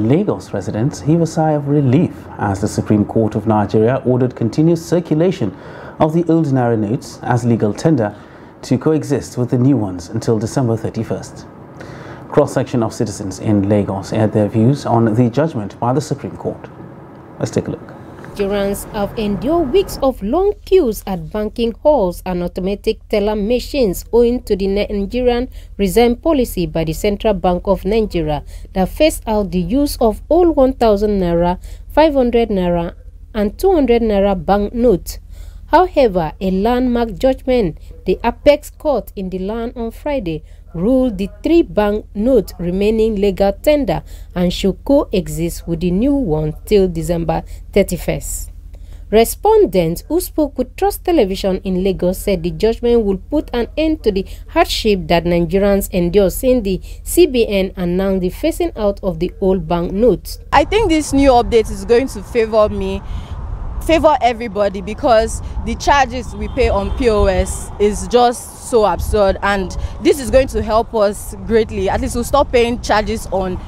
Lagos residents heave a sigh of relief as the Supreme Court of Nigeria ordered continuous circulation of the old NAIRA notes as legal tender to coexist with the new ones until December 31st. Cross-section of citizens in Lagos aired their views on the judgment by the Supreme Court. Let's take a look. Nigerians have endured weeks of long queues at banking halls and automatic teller machines owing to the Nigerian resign policy by the Central Bank of Nigeria that phased out the use of all 1,000 naira, 500 naira and 200 naira banknotes. However, a landmark judgment, the Apex Court in the land on Friday, ruled the 3 banknotes remaining legal tender and should coexist with the new one till December 31st. Respondents who spoke with Trust Television in Lagos said the judgment will put an end to the hardship that Nigerians endure since the CBN announced the phasing out of the old banknotes. I think this new update is going to favor everybody because the charges we pay on POS is just so absurd, and this is going to help us greatly. At least we'll stop paying charges on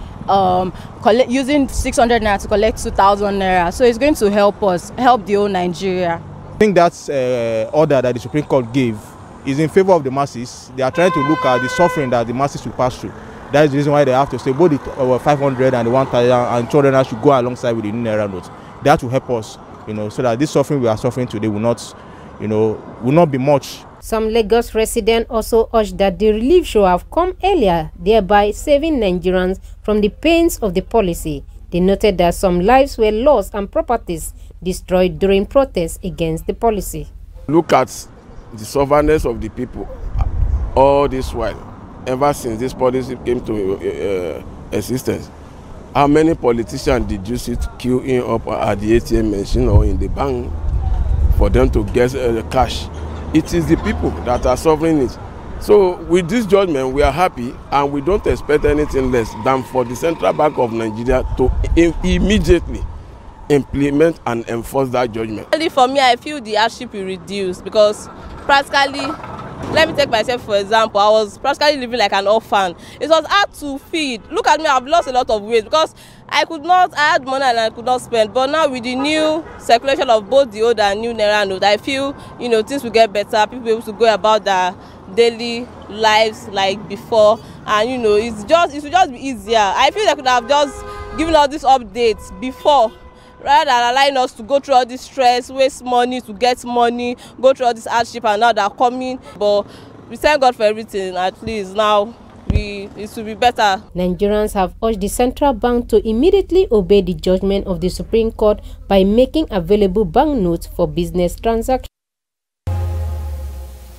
using 600 naira to collect 2,000 naira. So it's going to help us, help the whole Nigeria. I think that's order that the Supreme Court gave is in favor of the masses. They are trying to look at the suffering that the masses will pass through. That is the reason why they have to say both the 500 and the 1,000 and 200 naira should go alongside with the new naira notes. That will help us, so that this suffering we are suffering today will not be much. Some Lagos residents also urged that the relief should have come earlier, thereby saving Nigerians from the pains of the policy. They noted that some lives were lost and properties destroyed during protests against the policy. Look at the stubbornness of the people all this while, ever since this policy came to existence. How many politicians did you see queuing up at the ATM machine or in the bank for them to get cash? It is the people that are suffering it. So with this judgment, we are happy and we don't expect anything less than for the Central Bank of Nigeria to immediately implement and enforce that judgment. For me, I feel the hardship will reduce because practically, let me take myself for example, I was practically living like an orphan. It was hard to feed. Look at me, I've lost a lot of weight because I had money and I could not spend. But now with the new circulation of both the old and new naira note, I feel, things will get better. People will be able to go about their daily lives like before. And, it will just be easier. I feel they could have just given all these updates before, rather than allowing us to go through all this stress, waste money to get money, go through all this hardship, and now they're coming. But we thank God for everything. At least now it will be better. Nigerians have urged the central bank to immediately obey the judgment of the Supreme Court by making available banknotes for business transactions.